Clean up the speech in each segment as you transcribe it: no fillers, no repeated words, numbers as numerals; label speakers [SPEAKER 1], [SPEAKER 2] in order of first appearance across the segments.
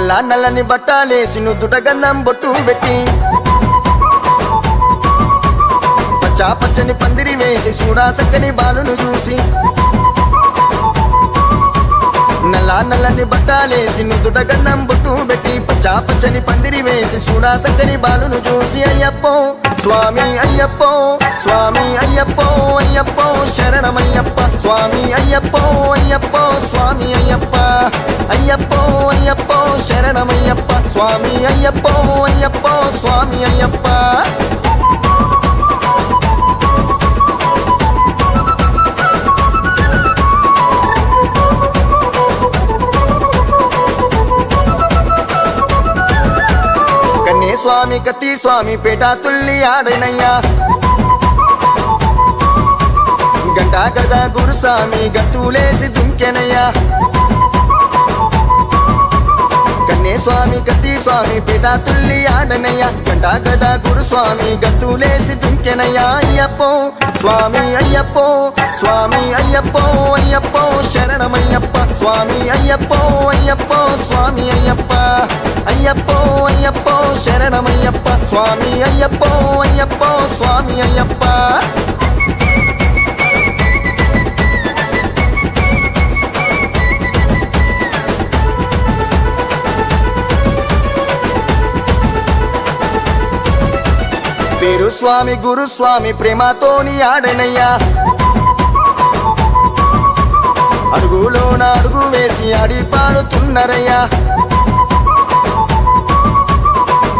[SPEAKER 1] నల్ల నల్లని బట్టాలేసి నుదుట గంధం బొట్టు పెట్టి పచ్చా పచ్చని పందిరి వేసి చూడా సక్కని బాలును చూసి నల్ల నల్లని బట్టాలేసి నుదుట గంధం బొట్టు పెట్టి పచ్చా పచ్చని పందిరి వేసి చూడా సక్కని బాలును చూసి అయ్యప్పో స్వామి అయ్యప్పో స్వామి అయ్యప్పో అయ్యప్పో శరణమయ్యప్ప స్వామి అయ్యప్పో అయ్యప్పో స్వామి అయ్యప్ప అయ్యప్పో అయ్యప్పో శరణమయ్యప్ప స్వామి అయ్యప్పో అయ్యప్పో స్వామి అయ్యప్ప స్వామి కత్తి స్వామి పేట తుల్లి ఆడనయ్యా గంటా గదా గురుస్వామి గంతులేసి దుంకెనయ్యా కన్నే స్వామి కత్తి స్వామి పేట తుల్లి ఆడనయ్యా గంటా గదా గురుస్వామి గంతులేసి దుంకెనయ్యా అయ్యప్పో స్వామి అయ్యప్పో స్వామి అయ్యప్పో అయ్యప్పో శరణమయ్యప్ప స్వామి అయ్యప్పో అయ్యప్పో స్వామి అయ్యప్ప అయ్యప్పో అయ్యప్పో శరణమయ్యప్ప స్వామి అయ్యప్పో అయ్యప్పో స్వామి అయ్యప్ప పేరు స్వామి గురుస్వామి ప్రేమతోని ఆడనయ్యా అడుగులోన అడుగు వేసి ఆడి పాడుతున్నరయ్యా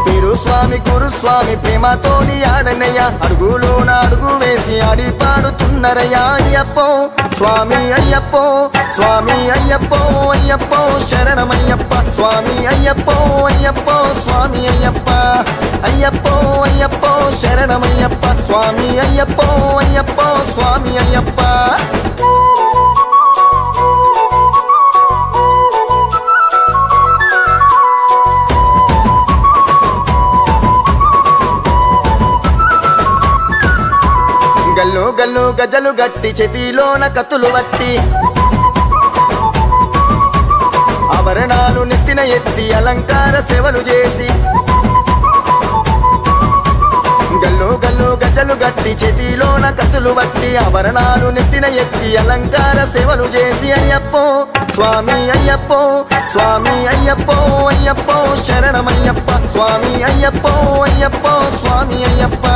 [SPEAKER 1] పేరు స్వామి గురుస్వామి ప్రేమతోని ఆడనయ్యా అడుగులోన అడుగు వేసి ఆడి పాడుతున్నరయ్యా అయ్యప్పో స్వామి అయ్యప్పో స్వామి అయ్యప్పో అయ్యప్పో శరణమయ్యప్ప స్వామి అయ్యప్పో అయ్యప్పో స్వామి అయ్యప్ప అయ్యప్పో అయ్యప్పో శరణమయ్యప్ప స్వామి అయ్యప్పో అయ్యప్పో స్వామి అయ్యప్ప గల్లు గల్లు గజలు గట్టి చేతిలోన కత్తులు వట్టి ఆభరణాలు నెత్తిన ఎత్తి అలంకార సేవలు చేసి గల్లు గల్లు గజలు గట్టి చేతిలోన కత్తులు వట్టి ఆభరణాలు నెత్తిన ఎత్తి అలంకార సేవలు చేసి అయ్యప్పో స్వామి అయ్యప్పో స్వామి అయ్యప్పో అయ్యప్పో శరణమయ్యప్ప స్వామి అయ్యప్పో అయ్యప్పో స్వామి అయ్యప్ప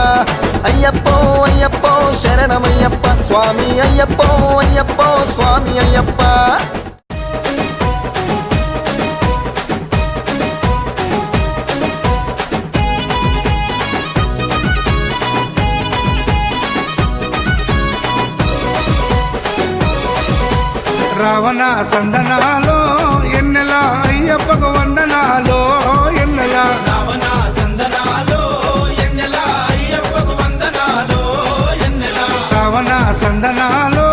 [SPEAKER 1] అయ్యప్పో అయ్యప్పో శరణమయ్యప్ప స్వామి అయ్యప్పో అయ్యప్పో స్వామి అయ్యప్ప
[SPEAKER 2] రావణ సందనాలో ఎన్నెలా అయ్యప్పకు వందనాలో ఎన్నెలా
[SPEAKER 3] రావణ సందనాలో ఎన్నెలా అయ్యప్పకు వందనాలో ఎన్నెలా
[SPEAKER 2] రావణ సందనాలో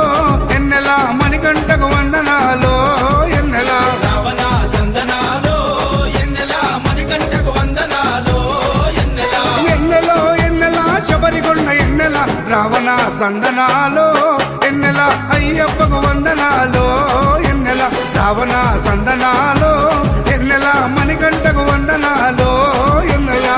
[SPEAKER 2] ఎన్నెలా మణికంఠకు వందనాలో ఎన్నెలా
[SPEAKER 3] రావణ సందనాలో ఎన్నెలా మణికంఠకు వందనాలో ఎన్నెలా
[SPEAKER 2] ఎన్నెలో ఎన్నెలా శబరికొండ ఎన్నెలా రావణ సందనాలో ఎన్నెలా అయ్యప్పకు వందనాలో ఎన్నెలా రావణ సందనాలో ఎన్నెలా మణికంఠకు వందనాలో ఎన్నెలా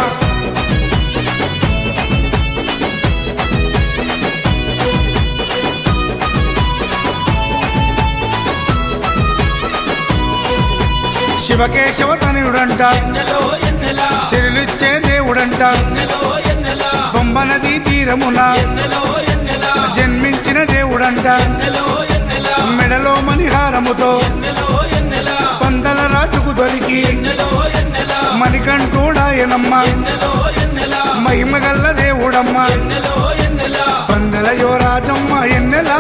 [SPEAKER 2] శివకేశవ తనయుడంట
[SPEAKER 3] ఎన్నెలో ఎన్నెలా
[SPEAKER 2] సిరులిచ్చే దేవుడంట
[SPEAKER 3] ఎన్నెలో ఎన్నెలా
[SPEAKER 2] పంబ నదీ తీరమున
[SPEAKER 3] ఎన్నెలో ఎన్నెలా
[SPEAKER 2] జన్మించిన దేవుడంట
[SPEAKER 3] ఎన్నెలో ఎన్నెలా
[SPEAKER 2] మెడలో మణిహారముతో
[SPEAKER 3] ఎన్నెలో ఎన్నెలా
[SPEAKER 2] పందల రాజుకు దొరికి
[SPEAKER 3] ఎన్నెలో ఎన్నెలా
[SPEAKER 2] మణికంఠుడాయనమ్మ
[SPEAKER 3] ఎన్నెలో ఎన్నెలా
[SPEAKER 2] మహిమగల్ల దేవుడమ్మ
[SPEAKER 3] ఎన్నెలో ఎన్నెలా
[SPEAKER 2] పందల యువరాజమ్మ ఎన్నెలా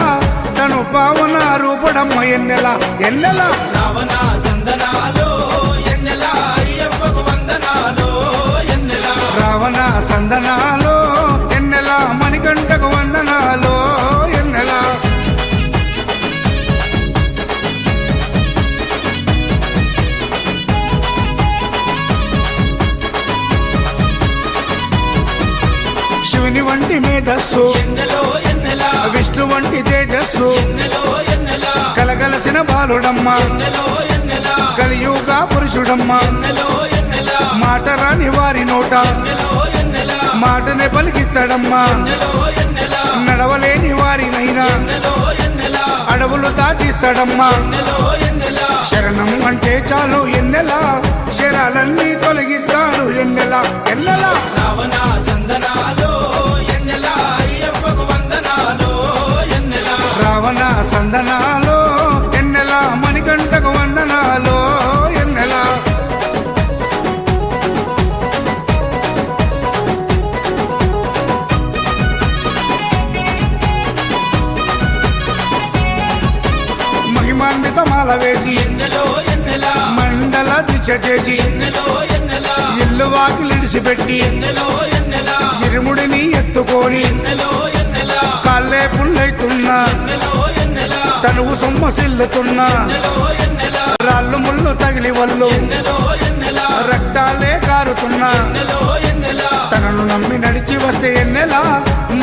[SPEAKER 2] తను పావన రూపుడమ్మ ఎన్నెలా ఎన్నెలా
[SPEAKER 3] రావణ సందనాలో ఎన్నెలా అయ్యప్పకు వందనాలో ఎన్నెలా
[SPEAKER 2] రావణ సందనాలో ఎన్నెలా మణికంఠకు వందనాలో ఎన్నెలా శివుని వంటి మేధస్సు
[SPEAKER 3] ఎన్నెలో ఎన్నెలా
[SPEAKER 2] విష్ణు వంటి తేజస్సు
[SPEAKER 3] ఎన్నెలో ఎన్నెలా
[SPEAKER 2] కలగలసిన బాలుడమ్మ
[SPEAKER 3] ఎన్నెలో ఎన్నెలా
[SPEAKER 2] కలియుగా పురుషుడమ్మా
[SPEAKER 3] ఎన్నెలో ఎన్నెలా
[SPEAKER 2] మాట రాని వారి నోట
[SPEAKER 3] ఎన్నెలో ఎన్నెలా
[SPEAKER 2] మాటనే పలికిస్తాడమ్మా
[SPEAKER 3] ఎన్నెలో ఎన్నెలా
[SPEAKER 2] నడవలేని వారినైనా
[SPEAKER 3] ఎన్నెలో ఎన్నెలా
[SPEAKER 2] అడవులు దాటిస్తాడమ్మా
[SPEAKER 3] ఎన్నెలో ఎన్నెలా
[SPEAKER 2] శరణం అంటే చాలు ఎన్నెలా శరాలన్నీ తొలగిస్తాడు ఎన్నెలా ఎన్నెలా
[SPEAKER 3] రావణ సందనాలో ఎన్నెలా అయ్యప్పకు వందనాలో ఎన్నెలా
[SPEAKER 2] రావణ సందనాలో ఎన్నెలా మణికంఠకు వందనాలో ఎన్నెలా మహిమాన్వితమాల వేసి
[SPEAKER 3] ఎన్నెలో ఎన్నెలా
[SPEAKER 2] మండల దీక్ష చేసి
[SPEAKER 3] ఎన్నెలో ఎన్నెలా
[SPEAKER 2] ఇల్లు వాకిలిడిసిపెట్టి
[SPEAKER 3] ఎన్నెలో ఎన్నెలా
[SPEAKER 2] ఇరుముడిని ఎత్తుకొని
[SPEAKER 3] ఎన్నెలో ఎన్నెలా
[SPEAKER 2] కాళ్ళే పుల్లైతున్నా
[SPEAKER 3] ఎన్నెలో ఎన్నెలా
[SPEAKER 2] తనువు సొమ్మసిల్లుతున్నా
[SPEAKER 3] ఎన్నెలో ఎన్నెలా
[SPEAKER 2] రాళ్ళు ముళ్ళు తగిలి వల్లు
[SPEAKER 3] ఎన్నెలో ఎన్నెలా
[SPEAKER 2] రక్తాలే కారుతున్నా
[SPEAKER 3] ఎన్నెలో ఎన్నెలా
[SPEAKER 2] తనను నమ్మి నడిచి వస్తే ఎన్నెలా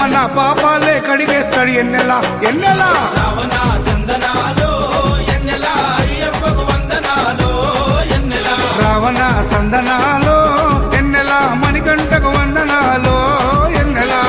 [SPEAKER 2] మన పాపాలే కడిగేస్తాడు ఎన్నెలా ఎన్నెలా
[SPEAKER 3] రావణ సందనాలో ఎన్నెలా అయ్యప్పకు వందనాలో ఎన్నెలా
[SPEAKER 2] రావణ సందనాలో ఎన్నెలా మణికంఠకు వందనాలో ఎన్నెలా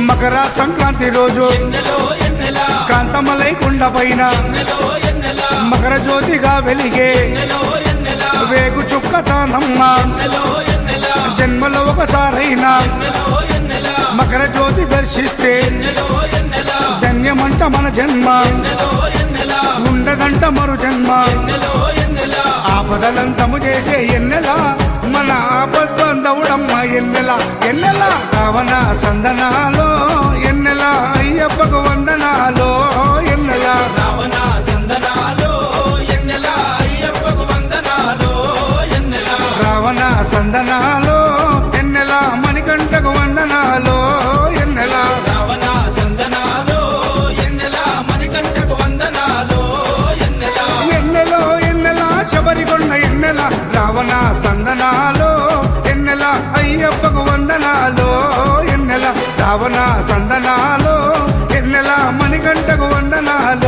[SPEAKER 2] మకర సంక్రాంతి రోజు
[SPEAKER 3] ఎన్నెలో ఎన్నెలా
[SPEAKER 2] కాంతమలై కొండ పైన
[SPEAKER 3] ఎన్నెలో ఎన్నెలా
[SPEAKER 2] మకర జ్యోతిగా వెలిగే
[SPEAKER 3] ఎన్నెలో ఎన్నెలా
[SPEAKER 2] వేగు చుక్కతానమ్మ
[SPEAKER 3] ఎన్నెలో ఎన్నెలా
[SPEAKER 2] జన్మలో ఒకసారైనా
[SPEAKER 3] ఎన్నెలో ఎన్నెలా
[SPEAKER 2] మకర జ్యోతి దర్శిస్తే
[SPEAKER 3] ఎన్నెలో ఎన్నెలా
[SPEAKER 2] ధన్యమంట మన జన్మ
[SPEAKER 3] ఎన్నెలో ఎన్నెలా
[SPEAKER 2] ఉండదంట మరు జన్మ
[SPEAKER 3] ఎన్నెలో ఎన్నెలా
[SPEAKER 2] ఆపదలంతము చేసే ఎన్నెలా మన ఆపద్బంధవుడమ్మ ఎన్నెలా ఎన్నెలా రావణ సందనాలో ఎన్నెలా అయ్యప్పకు వందనాలో ఎన్నెలా
[SPEAKER 3] రావణ సందనాలో ఎన్నెలా అయ్యప్పకు వందనాలో ఎన్నెలా
[SPEAKER 2] రావణ సందనాలో ఎన్నెలా మణికంఠకు వందనాలో ఎన్నెలా
[SPEAKER 3] రావణ సందనాలో ఎన్నెలా మణికంఠకు వందనాలో ఎన్నెలా
[SPEAKER 2] ఎన్నెలో ఎన్నెలా శబరికొండ ఎన్నెలా రావణ సందనాలో ఎన్నెలా అయ్యప్పకు వందనాలో ఎన్నెలా రావణ సందనాలో ఎన్నెలా మణికంఠకు వందనాలు